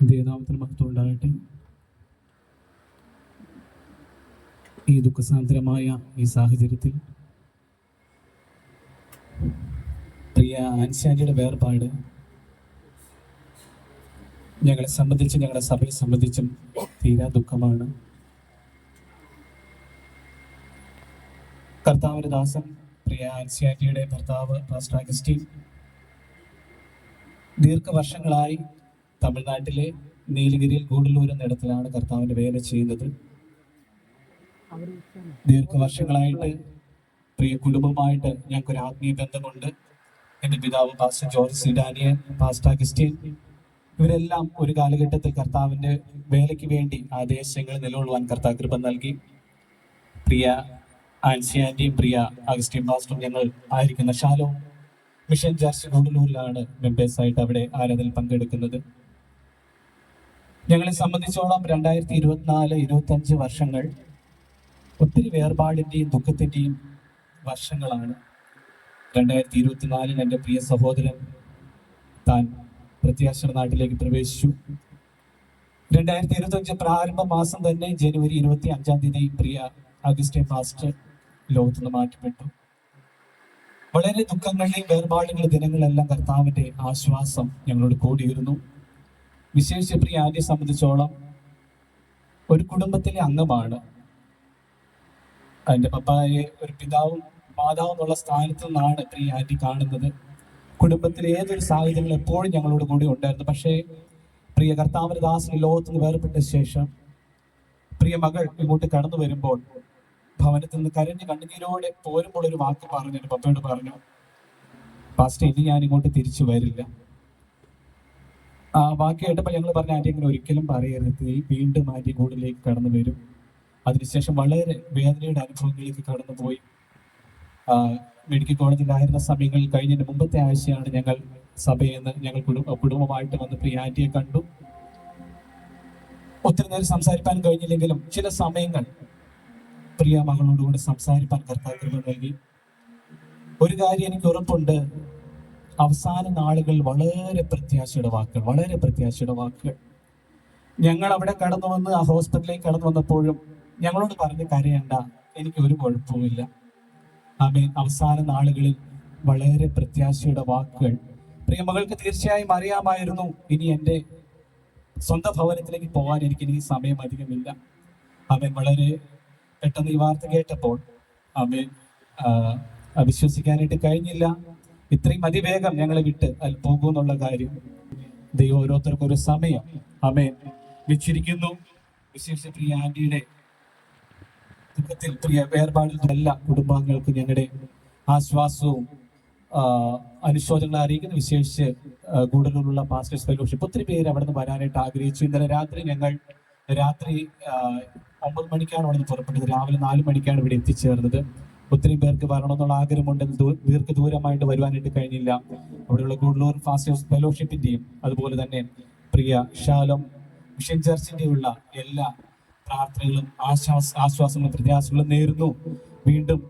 ദൈവനാമത്തിന് മഹത്വം ഉണ്ടാകട്ടെ. ഈ ദുഃഖസാന്ദ്രമായ ഈ സാഹചര്യത്തിൽ പ്രിയ ആൻസിയാൻറ്റിയുടെ വേർപാട് ഞങ്ങളെ സംബന്ധിച്ചും ഞങ്ങളുടെ സഭയെ സംബന്ധിച്ചും തീരാ ദുഃഖമാണ്. കർത്താവിന്റെ ദാസൻ പ്രിയ ആൻസിയാൻറ്റിയുടെ ഭർത്താവ് പാസ്റ്റർ അഗസ്റ്റിൻ ദീർഘവർഷങ്ങളായി തമിഴ്നാട്ടിലെ നീലഗിരിയിൽ ഗൂഡല്ലൂർ എന്നിടത്തിലാണ് കർത്താവിന്റെ വേല ചെയ്യുന്നത്. ദീർഘവർഷങ്ങളായിട്ട് പ്രിയ കുടുംബമായിട്ട് ഞങ്ങൾക്കൊരു ആത്മീയ ബന്ധമുണ്ട്. എൻ്റെ പിതാവ് pastor George C Daniel, pastor Augustine, ഇവരെല്ലാം ഒരു കാലഘട്ടത്തിൽ കർത്താവിന്റെ വേലയ്ക്ക് വേണ്ടി ആ ദേശങ്ങളിൽ നിലകൊള്ളുവാൻ കർത്താവ് കൃപ നൽകി. പ്രിയ ആൻസിയാൻറ്റിയും പ്രിയ അഗസ്റ്റിൻ പാസ്റ്ററും ഞങ്ങൾ ആയിരിക്കുന്ന ഷാലോം മിഷൻ ചർച്ച് ഗൂഡല്ലൂരിലാണ് മെമ്പേഴ്സായിട്ട് അവിടെ ആരാധനയിൽ പങ്കെടുക്കുന്നത്. ഞങ്ങളെ സംബന്ധിച്ചോളം 2024-25 വർഷങ്ങൾ ഒത്തിരി വേർപാടിൻ്റെയും ദുഃഖത്തിൻ്റെയും വർഷങ്ങളാണ്. 2024 എൻ്റെ പ്രിയ സഹോദരൻ താൻ പ്രത്യാശയുടെ നാട്ടിലേക്ക് പ്രവേശിച്ചു. 2025 പ്രാരംഭ മാസം തന്നെ ജനുവരി 25 പ്രിയ അഗസ്റ്റിൻ പാസ്റ്റർ ലോകത്തുനിന്ന് മാറ്റപ്പെട്ടു. വളരെ ദുഃഖങ്ങളുടെയും വേർപാടുകളുടെ ദിനങ്ങളെല്ലാം കർത്താവിന്റെ ആശ്വാസം ഞങ്ങളോട് കൂടിയിരുന്നു. വിശേഷിച്ച് പ്രിയ ആന്റിയെ സംബന്ധിച്ചോളം ഒരു കുടുംബത്തിലെ അംഗമാണ്. അതിന്റെ പപ്പായെ ഒരു പിതാവും മാതാവും എന്നുള്ള സ്ഥാനത്തു നിന്നാണ് പ്രിയ ആന്റി കാണുന്നത്. കുടുംബത്തിലെ ഏതൊരു സാഹചര്യങ്ങൾ എപ്പോഴും ഞങ്ങളോട് കൂടി ഉണ്ടായിരുന്നു. പക്ഷേ പ്രിയ കർത്താവിന്റെ ദാസൻ ലോകത്തുനിന്ന് വേർപെട്ട ശേഷം പ്രിയ മകൾ ഇങ്ങോട്ട് കടന്നു വരുമ്പോൾ ഭവനത്തിൽ നിന്ന് കരഞ്ഞ് കണ്ണുനീരോടെ പോരുമ്പോൾ ഒരു വാക്ക് പറഞ്ഞു, എൻ്റെ പപ്പയോട് പറഞ്ഞു, പാസ്റ്റർ ഇനി ഞാൻ ഇങ്ങോട്ട് തിരിച്ചു വരില്ല. ആ വാക്ക് കേട്ടപ്പോൾ ഞങ്ങൾ പറഞ്ഞ ആന്റി അങ്ങനെ ഒരിക്കലും പറയരുത്, വീണ്ടും ആന്റി കൂടിലേക്ക് കടന്നു വരും. അതിനുശേഷം വളരെ വേദനയുടെ അനുഭവങ്ങളിലേക്ക് കടന്നുപോയി. മെഡിക്കൽ കോളേജിലായിരുന്ന സമയങ്ങളിൽ കഴിഞ്ഞതിന് മുമ്പത്തെ ആഴ്ചയാണ് ഞങ്ങൾ സഭയിൽ നിന്ന് ഞങ്ങൾ കുടുംബമായിട്ട് വന്ന് പ്രിയ ആന്റിയെ കണ്ടു. ഒത്തിരി നേരം സംസാരിക്കാൻ കഴിഞ്ഞില്ലെങ്കിലും ചില സമയങ്ങൾ പ്രിയ മകളോടുകൂടി സംസാരിക്കാൻ കർത്താവ് കൃപ നൽകി. ഒരു കാര്യം എനിക്ക് ഉറപ്പുണ്ട്, അവസാന നാളുകൾ വളരെ പ്രത്യാശയുടെ വാക്കുകൾ. ഞങ്ങൾ അവിടെ കടന്നു വന്ന് ആ ഹോസ്പിറ്റലിലേക്ക് കടന്നു വന്നപ്പോഴും ഞങ്ങളോട് പറഞ്ഞ് കരയണ്ട, എനിക്ക് ഒരു കുഴപ്പവുമില്ല. ആമേൻ. അവസാന നാളുകളിൽ വളരെ പ്രത്യാശയുടെ വാക്കുകൾ. പ്രിയ മകൾക്ക് തീർച്ചയായും അറിയാമായിരുന്നു ഇനി എൻ്റെ സ്വന്തം ഭവനത്തിലേക്ക് പോകാൻ എനിക്ക് ഇനി സമയം അധികമില്ല. ആമേൻ. വളരെ പെട്ടെന്ന് ഈ വാർത്ത കേട്ടപ്പോൾ ആമേൻ വിശ്വസിക്കാനായിട്ട് കഴിഞ്ഞില്ല. ഇത്രയും അതിവേഗം ഞങ്ങളെ വിട്ട് അതിൽ പോകുമെന്നുള്ള കാര്യം ദൈവം ഓരോരുത്തർക്കും ഒരു സമയം ആമേൻ വെച്ചിരിക്കുന്നു. വിശേഷിച്ച പ്രിയ ആന്റിയുടെ ദുഃഖത്തിൽ പ്രിയ വേർപാടിൽ എല്ലാ കുടുംബാംഗങ്ങൾക്കും ഞങ്ങളുടെ ആശ്വാസവും അനുശോചനങ്ങൾ അറിയിക്കുന്നു. വിശേഷിച്ച് ഗൂഡല്ലൂരിലുള്ള പാസ്റ്റേഴ്സ് ഫെലോഷിപ്പ് ഒത്തിരി പേര് അവിടെ നിന്ന് വരാനായിട്ട് ആഗ്രഹിച്ചു. ഇന്നലെ രാത്രി ഞങ്ങൾ 9 മണിക്കാണ് അവിടെ നിന്ന് പുറപ്പെട്ടത്. രാവിലെ 4 മണിക്കാണ് ഇവിടെ എത്തിച്ചേർന്നത്. ഒത്തിരി പേർക്ക് വരണമെന്നുള്ള ആഗ്രഹമുണ്ടെങ്കിൽ ദീർഘദൂരമായിട്ട് വരുവാനായിട്ട് കഴിഞ്ഞില്ല. അവിടെയുള്ള ഗൂഡല്ലൂർ പാസ്റ്റേഴ്സ് ഫെലോഷിപ്പിന്റെയും അതുപോലെ തന്നെ പ്രിയ ഷാലോം മിഷൻ ചർച്ചിന്റെയുള്ള എല്ലാ പ്രാർത്ഥനകളും ആശ്വാസങ്ങളും പ്രത്യാശകളും നേരുന്നു. വീണ്ടും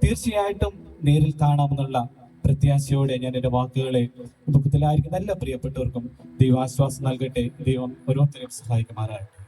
തീർച്ചയായിട്ടും നേരിൽ കാണാമെന്നുള്ള പ്രത്യാശയോടെ ഞാൻ എൻ്റെ വാക്കുകളെ ദുഃഖത്തിലായിരിക്കുന്ന എല്ലാ പ്രിയപ്പെട്ടവർക്കും ദൈവാശ്വാസം നൽകട്ടെ. ദൈവം ഓരോരുത്തരെയും സഹായിക്കുമാറാകട്ടെ.